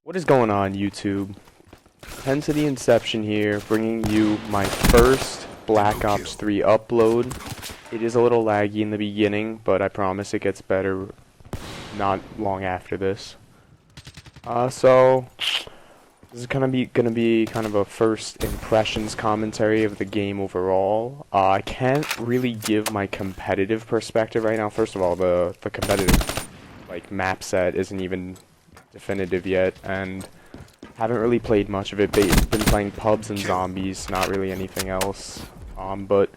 What is going on, YouTube? Pen to the Inception here, bringing you my first Black Ops 3 upload. It is a little laggy in the beginning, but I promise it gets better not long after this. So this is gonna be kind of a first impressions commentary of the game overall. I can't really give my competitive perspective right now. First of all, the competitive map set isn't even definitive yet, and haven't really played much of it. Been playing pubs and zombies, not really anything else. But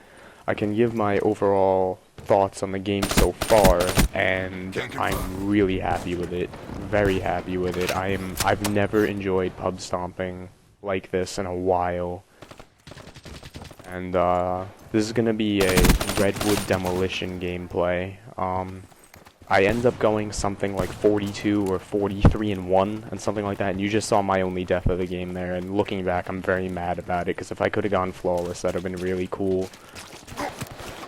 I can give my overall thoughts on the game so far, and I'm really happy with it. Very happy with it. I've never enjoyed pub stomping like this in a while. And this is gonna be a Redwood Demolition gameplay. I end up going something like 42 or 43-1 and something like that, and you just saw my only death of the game there, and looking back I'm very mad about it, because if I could have gone flawless that would have been really cool.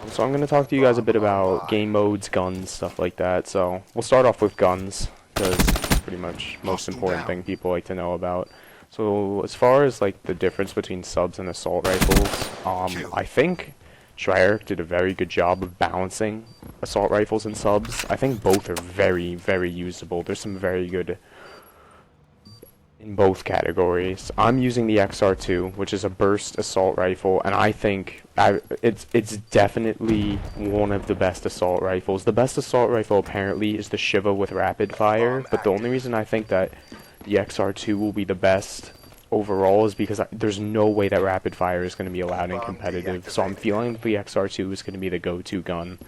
So I'm going to talk to you guys a bit about game modes, guns, stuff like that. So we'll start off with guns, because it's pretty much most important thing people like to know about. So as far as like the difference between subs and assault rifles, I think Treyarch did a very good job of balancing assault rifles and subs. I think both are very, very usable. There's some very good in both categories. I'm using the XR2, which is a burst assault rifle, and I think it's definitely one of the best assault rifles. The best assault rifle apparently is the Shiva with rapid fire, but the only reason I think that the XR2 will be the best overall is because there's no way that rapid fire is going to be allowed in competitive, so I'm feeling the XR2 is going to be the go-to gun.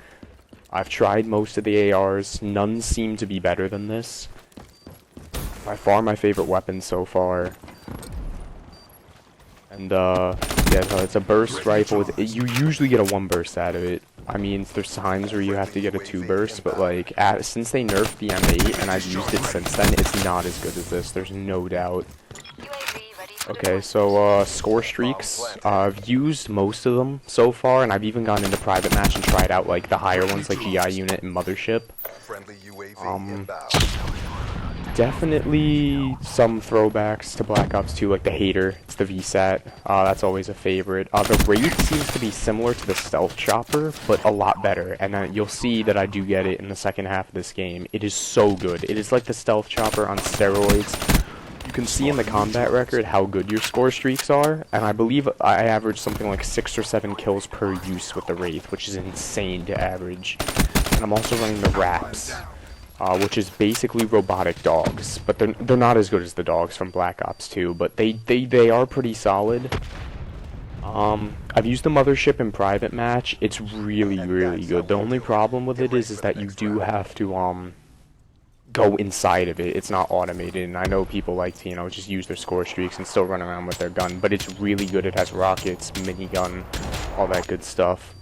I've tried most of the ARs, none seem to be better than this. By far my favorite weapon so far. And yeah, so it's a burst rifle. You usually get a 1 burst out of it. I mean, there's times where you have to get a 2 burst, but like since they nerfed the M8 and I've used it since then, it's not as good as this, there's no doubt. Okay, so score streaks, I've used most of them so far, and I've even gone into private match and tried out like the higher ones like GI Unit and Mothership. Definitely some throwbacks to Black Ops 2, like the Hater, it's the VSAT, that's always a favorite. The Wraith seems to be similar to the Stealth Chopper, but a lot better, and you'll see that I do get it in the second half of this game. It is so good. It is like the Stealth Chopper on steroids. You can see in the combat record how good your score streaks are, and I believe I averaged something like 6 or 7 kills per use with the Wraith, which is insane to average. And I'm also running the Raps, which is basically robotic dogs, but they're not as good as the dogs from Black Ops 2, but they are pretty solid. I've used the Mothership in private match. It's really, really good. The only problem with it is that you do have to go inside of it. It's not automated, and I know people like to, you know, just use their score streaks and still run around with their gun, but it's really good. It has rockets, minigun, all that good stuff.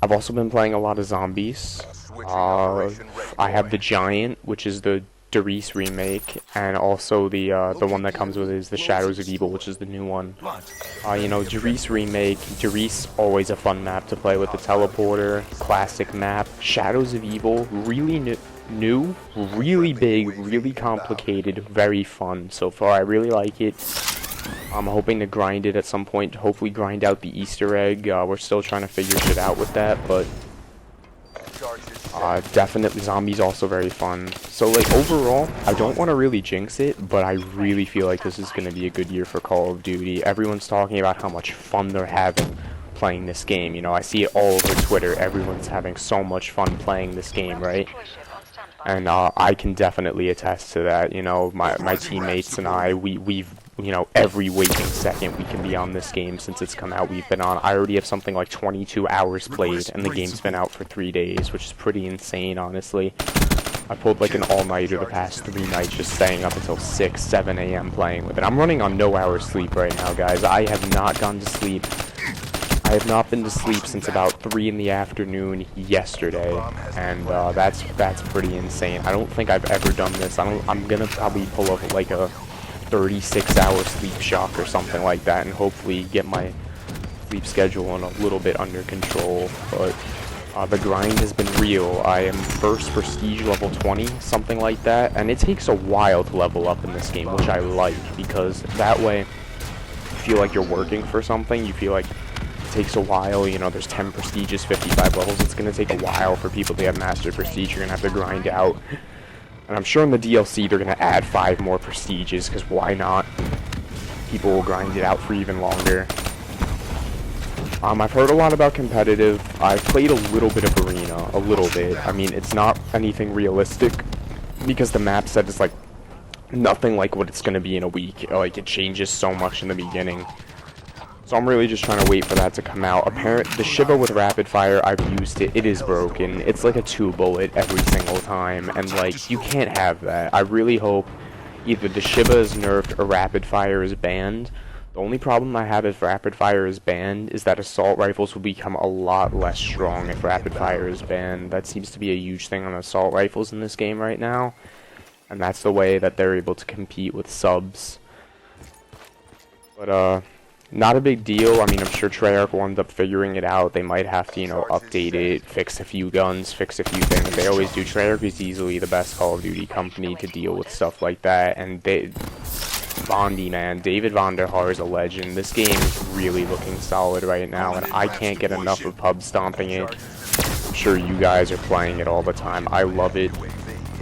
I've also been playing a lot of zombies. I have the Giant, which is the Doris remake, and also the one that comes with it is the Shadows of Evil, which is the new one. You know, Doris remake, Doris always a fun map to play with the teleporter, classic map. Shadows of Evil, really new, really big, really complicated, very fun so far. I really like it. I'm hoping to grind it at some point, hopefully grind out the Easter egg. We're still trying to figure shit out with that, but definitely zombies also very fun. So like overall, I don't want to really jinx it, but I really feel like this is going to be a good year for Call of Duty. Everyone's talking about how much fun they're having playing this game. You know, I see it all over Twitter. Everyone's having so much fun playing this game, right? And I can definitely attest to that. You know, my teammates and I, we've you know, every waking second we can be on this game since it's come out. We've been on. I already have something like 22 hours played, and the game's been out for 3 days, which is pretty insane, honestly. I pulled like an all-nighter the past 3 nights, just staying up until 6, 7 a.m. playing with it. I'm running on no hours sleep right now, guys. I have not gone to sleep. I have not been to sleep since about 3 in the afternoon yesterday, and that's pretty insane. I don't think I've ever done this. I'm gonna probably pull up like a 36-hour sleep shock or something like that, and hopefully get my sleep schedule a little bit under control. But The grind has been real. I am first prestige level 20, something like that, and it takes a while to level up in this game, which I like, because that way you feel like you're working for something. You feel like it takes a while. You know, there's 10 prestiges, 55 levels. It's going to take a while for people to get master prestige. You're going to have to grind out. And I'm sure in the DLC they're going to add 5 more prestiges, because why not? People will grind it out for even longer. I've heard a lot about competitive. I've played a little bit of arena, a little bit. I mean, it's not anything realistic, because the map set is like nothing like what it's going to be in a week. Like, it changes so much in the beginning. So I'm really just trying to wait for that to come out. The Shiva with rapid fire, I've used it. It is broken. It's like a 2-bullet every single time, and like, you can't have that. I really hope either the Shiva is nerfed or rapid fire is banned. The only problem I have if rapid fire is banned is that assault rifles will become a lot less strong if rapid fire is banned. That seems to be a huge thing on assault rifles in this game right now, and that's the way that they're able to compete with subs. But not a big deal. I mean, I'm sure Treyarch will end up figuring it out. They might have to, you know, update it, fix a few guns, fix a few things. They always do. Treyarch is easily the best Call of Duty company to deal with stuff like that, and Bondy, man, David Vonderhaar is a legend. This game is really looking solid right now, and I can't get enough of pub stomping it. I'm sure you guys are playing it all the time. I love it,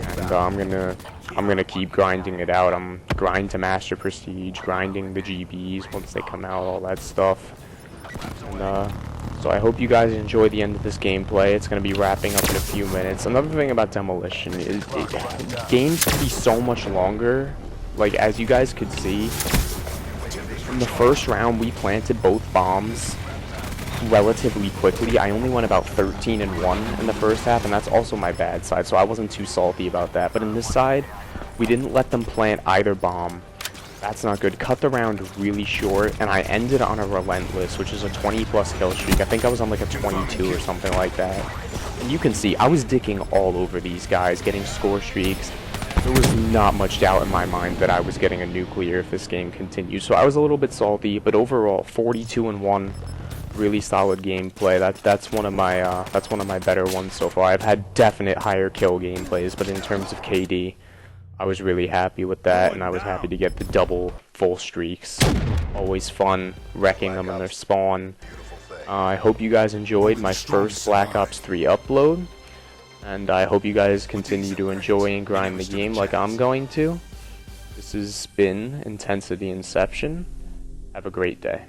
and I'm gonna keep grinding it out. I'm grind to master prestige, grinding the GBs once they come out, all that stuff. And so I hope you guys enjoy the end of this gameplay. It's gonna be wrapping up in a few minutes. Another thing about Demolition is games can be so much longer. Like, as you guys could see, in the first round, we planted both bombs relatively quickly. I only went about 13-1 in the first half, and that's also my bad side, so I wasn't too salty about that. But in this side, we didn't let them plant either bomb. That's not good. Cut the round really short, and I ended on a relentless, which is a 20+ kill streak. I think I was on like a 22 or something like that. And you can see, I was dicking all over these guys, getting score streaks. There was not much doubt in my mind that I was getting a nuclear if this game continued, so I was a little bit salty, but overall, 42-1, really solid gameplay. That's one of my better ones so far. I've had definite higher kill gameplays, but in terms of KD, I was really happy with that, and I was happy to get the double full streaks. Always fun wrecking them in their spawn. I hope you guys enjoyed my first Black Ops 3 upload. And I hope you guys continue to enjoy and grind the game like I'm going to. This has been Intensity Inception. Have a great day.